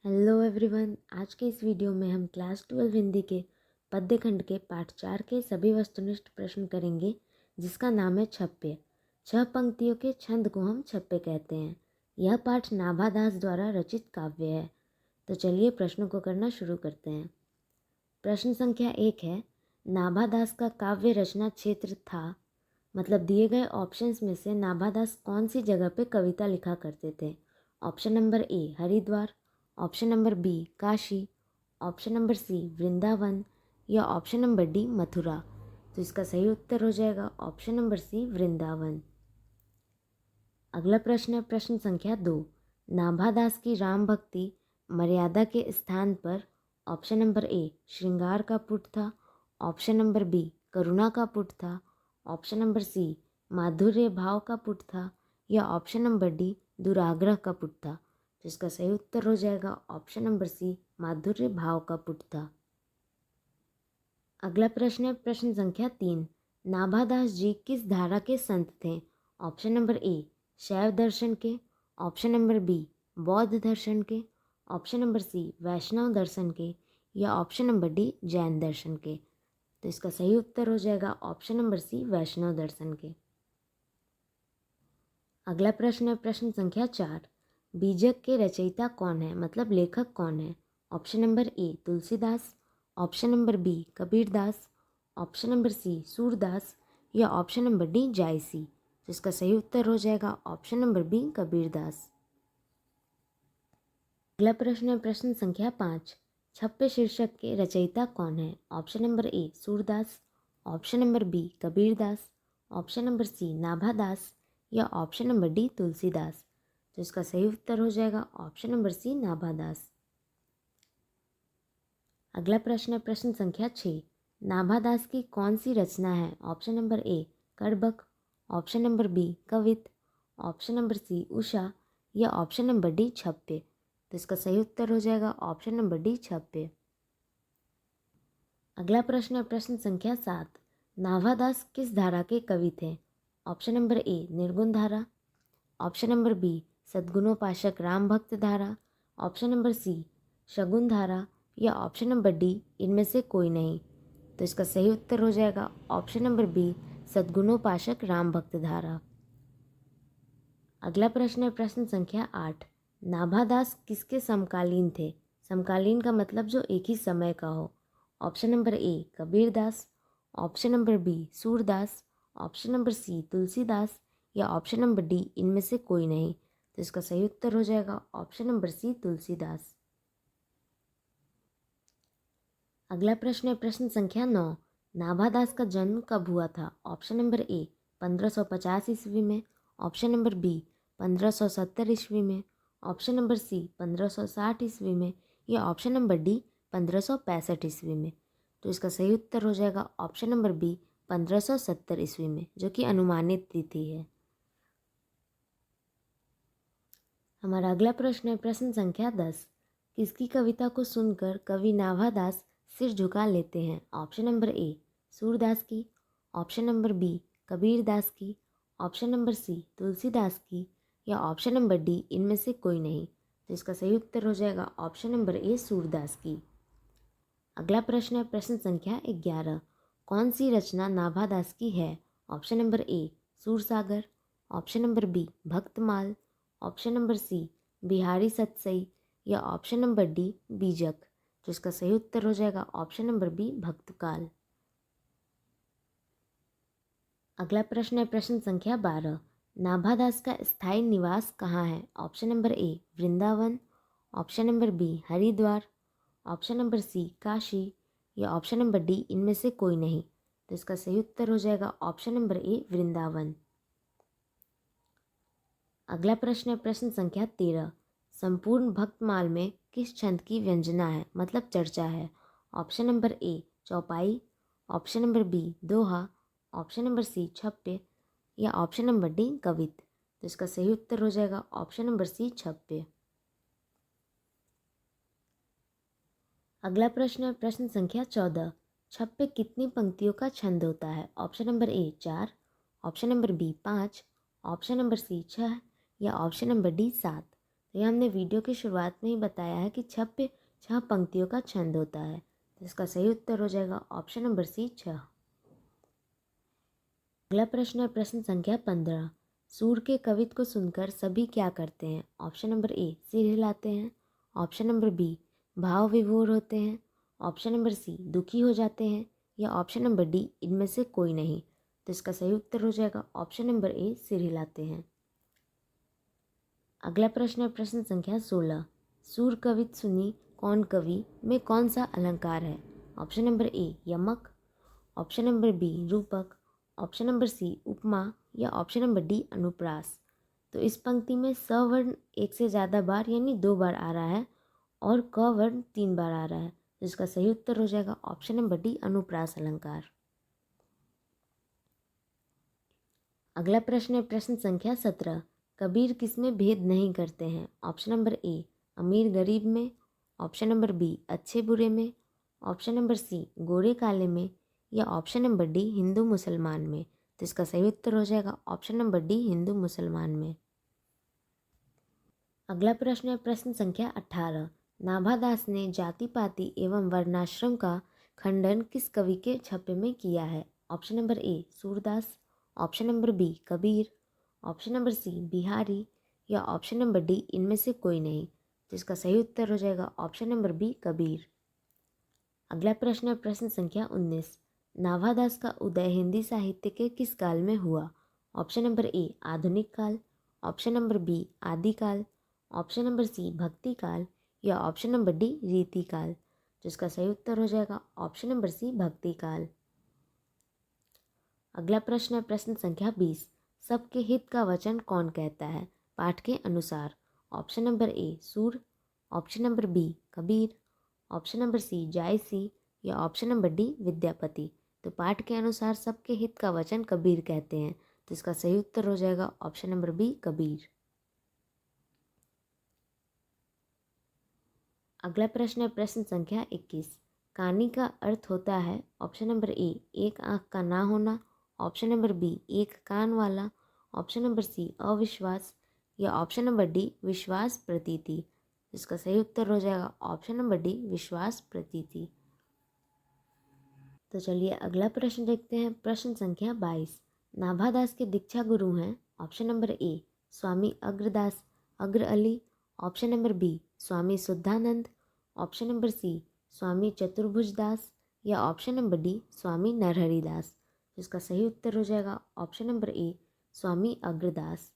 Hello everyone. आज के इस वीडियो में हम क्लास 12 हिंदी के पद्य खंड के पाठ 4 के सभी वस्तुनिष्ठ प्रश्न करेंगे, जिसका नाम है छप्पे। 6 पंक्तियों के छंद को हम छप्पे कहते हैं। यह पाठ नाभा दास द्वारा रचित काव्य है। तो चलिए प्रश्नों को करना शुरू करते हैं। प्रश्न संख्या 1 है, नाभा दास का काव्य रचना क्षेत्र था, मतलब दिए गए ऑप्शंस में से नाभा दास कौन सी जगह पे कविता लिखा करते थे। Option number A Haridwar, option number B Kashi, option number C Vrindavan या ऑप्शन नंबर डी मथुरा। तो इसका सही उत्तर हो जाएगा ऑप्शन नंबर सी वृंदावन। अगला प्रश्न है प्रश्न संख्या 2, नाभा दास की राम भक्ति मर्यादा के स्थान पर ऑप्शन नंबर ए श्रृंगार का पुट था, ऑप्शन नंबर बी करुणा का पुट था, ऑप्शन नंबर सी माधुर्य भाव का पुट था या ऑप्शन नंबर डी दुराग्रह का पुट था। तो इसका सही उत्तर हो जाएगा ऑप्शन नंबर सी माधुर्य भाव का पुट था। अगला प्रश्न है प्रश्न संख्या 3, नाभादास जी किस धारा के संत थे। ऑप्शन नंबर ए शैव दर्शन के, ऑप्शन नंबर बी बौद्ध दर्शन के, ऑप्शन नंबर सी वैष्णव दर्शन के या ऑप्शन नंबर डी जैन दर्शन के। तो इसका सही उत्तर हो जाएगा ऑप्शन नंबर सी वैष्णव दर्शन के। अगला प्रश्न है प्रश्न संख्या 4, बीजक के रचयिता कौन है, मतलब लेखक कौन है। Option number A Tulsidas, option number B Kabirdas, option number C Surdas या ऑप्शन नंबर डी जायसी। तो इसका सही उत्तर हो जाएगा ऑप्शन नंबर बी कबीरदास। अगला प्रश्न है प्रश्न संख्या 5, छप्पे शीर्षक के रचयिता कौन है। Option number A Surdas, option number B Kabirdas, option number C Nabhadas या ऑप्शन नंबर डी तुलसीदास। तो इसका सही उत्तर हो जाएगा ऑप्शन नंबर सी नाभादास। अगला प्रश्न है प्रश्न संख्या 6, नाभादास की कौन सी रचना है। Option number A Kadbak, option number B Kavit, option number C Usha या ऑप्शन नंबर डी छप्पे। तो इसका सही उत्तर हो जाएगा ऑप्शन नंबर डी छप्पे। अगला प्रश्न है प्रश्न संख्या 7, नाभादास किस धारा के कवि थे। ऑप्शन नंबर ए निर्गुण धारा, ऑप्शन नंबर बी सद्गुणोपासक राम भक्त धारा, ऑप्शन नंबर सी शगुन धारा या ऑप्शन नंबर डी इनमें से कोई नहीं। तो इसका सही उत्तर हो जाएगा ऑप्शन नंबर बी सद्गुणोपासक राम भक्त धारा। अगला प्रश्न है प्रश्न संख्या 8, नाभादास किसके समकालीन थे। समकालीन का मतलब जो एक ही समय का हो। Option number A Kabirdas, option number B Surdas, option number C Tulsidas या ऑप्शन नंबर डी इनमें से कोई नहीं। तो इसका सही उत्तर हो जाएगा ऑप्शन नंबर सी तुलसीदास। अगला प्रश्न है प्रश्न संख्या 9, नाभादास का जन्म कब हुआ था। ऑप्शन नंबर ए 1550 ईस्वी में, ऑप्शन नंबर बी 1570 ईस्वी में, ऑप्शन नंबर सी 1560 ईस्वी में या ऑप्शन नंबर डी 1565 ईस्वी में। तो इसका सही उत्तर हो जाएगा ऑप्शन नंबर बी 1570 ईस्वी में, जो कि अनुमानित तिथि है। हमारा अगला प्रश्न है प्रश्न संख्या 10, किसकी कविता को सुनकर कवि नाभादास सिर झुका लेते हैं। ऑप्शन नंबर ए सूरदास की, ऑप्शन नंबर बी कबीरदास की, ऑप्शन नंबर सी तुलसीदास की या ऑप्शन नंबर डी इनमें से कोई नहीं। तो इसका सही उत्तर हो जाएगा ऑप्शन नंबर ए सूरदास की। अगला प्रश्न है प्रश्न संख्या 11, कौन सी रचना नाभादास की है। Option number A Sursagar, option number B Bhaktamal, option number C Bihari Satsai या ऑप्शन नंबर डी बीजक। तो इसका सही उत्तर हो जाएगा ऑप्शन नंबर बी भक्तकाल। अगला प्रश्न है प्रश्न संख्या 12, नाभादास का स्थायी निवास कहाँ है। Option number A Vrindavan, option number B Haridwar, option number C Kashi या ऑप्शन नंबर डी इनमें से कोई नहीं। तो इसका सही उत्तर हो जाएगा ऑप्शन नंबर ए वृंदावन। अगला प्रश्न है प्रश्न संख्या 13, संपूर्ण भक्तमाल में किस छंद की व्यंजना है, मतलब चर्चा है। ऑप्शन नंबर ए चौपाई, ऑप्शन नंबर बी दोहा, ऑप्शन नंबर सी छप्पे या ऑप्शन नंबर डी कवित। तो इसका सही उत्तर हो जाएगा ऑप्शन नंबर सी छप्पे। अगला प्रश्न है प्रश्न संख्या 14, छप्पे कितनी पंक्तियों का छंद होता है। Option number A 4, option number B 5, option number C 6 या ऑप्शन नंबर डी 7। तो ये हमने वीडियो की शुरुआत में ही बताया है कि छप्य 6 पंक्तियों का छंद होता है। तो इसका सही उत्तर हो जाएगा ऑप्शन नंबर सी 6। अगला प्रश्न है प्रश्न संख्या 15। सूर के कवित्व को सुनकर सभी क्या करते हैं? ऑप्शन नंबर ए सिर हिलाते हैं, ऑप्शन नंबर बी भाव विभोर होते हैं, ऑप्शन नंबर सी दुखी हो जाते हैं, या ऑप्शन नंबर डी इनमें से कोई नहीं। तो इसका सही उत्तर हो जाएगा ऑप्शन नंबर ए सिर हिलाते हैं। अगला प्रश्न है प्रश्न संख्या 16। सूर कवित्व सुनी कौन कवि में कौन सा अलंकार है? ऑप्शन नंबर ए यमक, ऑप्शन नंबर बी रूपक, ऑप्शन नंबर सी उपमा, या ऑप्शन नंबर डी अनुप्रास। तो इस पंक्ति में स वर्ण एक से ज़्यादा बार यानी 2 बार आ रहा है और क वर्ण 3 बार आ रहा है। तो इसका सही उत्तर हो जाएगा ऑप्शन नंबर डी अनुप्रास अलंकार। अगला प्रश्न है प्रश्न संख्या 17। कबीर किसमें भेद नहीं करते हैं? ऑप्शन नंबर ए अमीर गरीब में, ऑप्शन नंबर बी अच्छे बुरे में, ऑप्शन नंबर सी गोरे काले में, या ऑप्शन नंबर डी हिंदू मुसलमान में। तो इसका सही उत्तर हो जाएगा ऑप्शन नंबर डी हिंदू मुसलमान में। अगला प्रश्न है प्रश्न संख्या 18। नाभादास ने जाति पाति एवं वर्णाश्रम का खंडन किस कवि के छपे में किया है? Option number A Surdas, option number B Kabir, option number C Bihari, या ऑप्शन नंबर डी इनमें से कोई नहीं। तो इसका सही उत्तर हो जाएगा ऑप्शन नंबर बी कबीर। अगला प्रश्न है प्रश्न संख्या 19। नाभादास का उदय हिंदी साहित्य के किस काल में हुआ? ऑप्शन नंबर ए आधुनिक काल, ऑप्शन नंबर बी आदिकाल, ऑप्शन नंबर सी भक्ति काल, या ऑप्शन नंबर डी रीति काल। जिसका सही उत्तर हो जाएगा ऑप्शन नंबर सी भक्ति काल। अगला प्रश्न है प्रश्न संख्या 20। सबके हित का वचन कौन कहता है पाठ के अनुसार? Option number A Sur, option number B Kabir, option number C Jayasi, या ऑप्शन नंबर डी विद्यापति। तो पाठ के अनुसार सबके हित का वचन कबीर कहते हैं। तो इसका सही उत्तर हो जाएगा ऑप्शन नंबर बी कबीर। अगला प्रश्न है प्रश्न संख्या 21। कानी का अर्थ होता है ऑप्शन नंबर ए एक आंख का ना होना, ऑप्शन नंबर बी एक कान वाला, ऑप्शन नंबर सी अविश्वास, या ऑप्शन नंबर डी विश्वास प्रतीति। इसका सही उत्तर हो जाएगा ऑप्शन नंबर डी विश्वास प्रतीति। तो चलिए अगला प्रश्न देखते हैं प्रश्न संख्या 22। नाभादास के दीक्षा गुरु हैं ऑप्शन नंबर ए स्वामी अग्रदास अग्र अली, ऑप्शन नंबर बी स्वामी शुद्धानंद, ऑप्शन नंबर सी स्वामी चतुर्भुज दास, या ऑप्शन नंबर डी स्वामी नरहरि दास। इसका सही उत्तर हो जाएगा ऑप्शन नंबर ए स्वामी अग्रदास।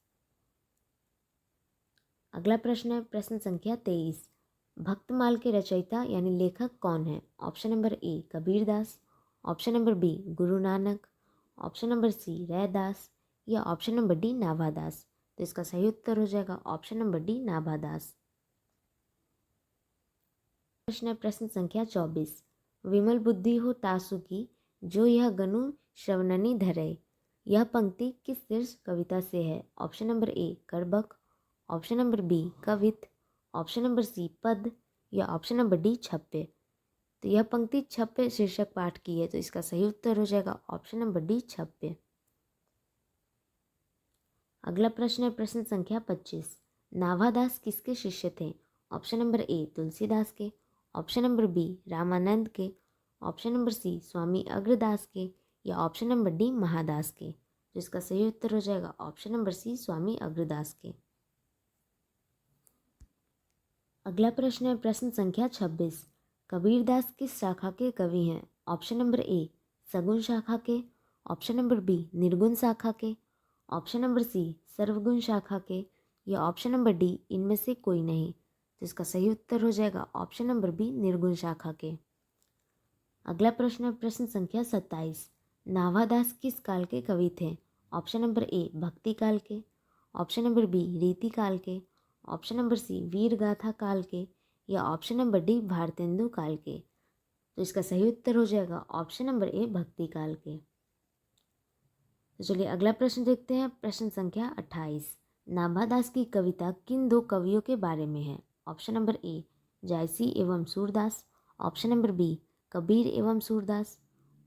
अगला प्रश्न है प्रश्न संख्या 23। भक्तमाल के रचयिता यानी लेखक कौन है? Option number A Kabirdas, option number B Guru Nanak, option number C Raidas, या ऑप्शन नंबर डी नाभादास। तो इसका सही उत्तर हो जाएगा ऑप्शन नंबर डी नाभादास। प्रश्न है प्रश्न संख्या 24। विमल बुद्धि हो तासु की जो यह गनु श्रवणनी धरे। यह पंक्ति किस शीर्ष कविता से है? Option number A Karbak, option number B Kavit, option number C पद, या ऑप्शन नंबर डी छप्पे। तो यह पंक्ति छप्पे शीर्षक पाठ की है। तो इसका सही उत्तर हो जाएगा ऑप्शन नंबर डी छप्पे। अगला प्रश्न है प्रश्न संख्या 25। नाभादास किसके शिष्य थे? ऑप्शन नंबर ए तुलसीदास के, ऑप्शन नंबर बी रामानंद के, ऑप्शन नंबर सी स्वामी अग्रदास के, या ऑप्शन नंबर डी महादास के। जिसका सही उत्तर हो जाएगा ऑप्शन नंबर सी स्वामी अग्रदास के। अगला प्रश्न है प्रश्न संख्या 26। कबीरदास किस शाखा के कवि हैं? ऑप्शन नंबर ए सगुण शाखा के, ऑप्शन नंबर बी निर्गुण शाखा के, ऑप्शन नंबर सी सर्वगुण शाखा के, या ऑप्शन नंबर डी इनमें से कोई नहीं। तो इसका सही उत्तर हो जाएगा ऑप्शन नंबर बी निर्गुण शाखा के। अगला प्रश्न है प्रश्न संख्या 27। नाभादास किस काल के कवि थे? ऑप्शन नंबर ए भक्ति काल के, ऑप्शन नंबर बी रीति काल के, ऑप्शन नंबर सी वीर गाथा काल के, या ऑप्शन नंबर डी भारतेंदु काल के। तो इसका सही उत्तर हो जाएगा ऑप्शन नंबर ए भक्ति काल के। तो चलिए अगला प्रश्न देखते हैं प्रश्न संख्या 28। नाभादास की कविता किन दो कवियों के बारे में है? ऑप्शन नंबर ए जायसी एवं Surdas, option number B Kabir एवं Surdas,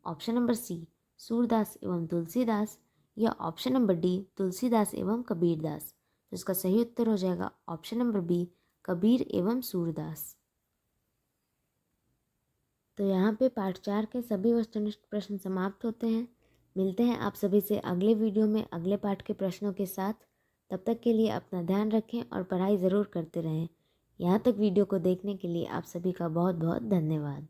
option number C Surdas एवं तुलसीदास, या ऑप्शन नंबर डी तुलसीदास एवं कबीरदास। तो इसका सही उत्तर हो जाएगा ऑप्शन नंबर बी, कबीर एवं सूरदास। तो यहाँ पे पाठ 4 के सभी वस्तुनिष्ठ प्रश्न समाप्त होते हैं। मिलते हैं आप सभी से अगले वीडियो में अगले पाठ के प्रश्नों के साथ। तब तक के लिए अपना ध्यान रखें और पढ़ाई ज़रूर करते रहें। यहाँ तक वीडियो को देखने के लिए आप सभी का बहुत बहुत धन्यवाद।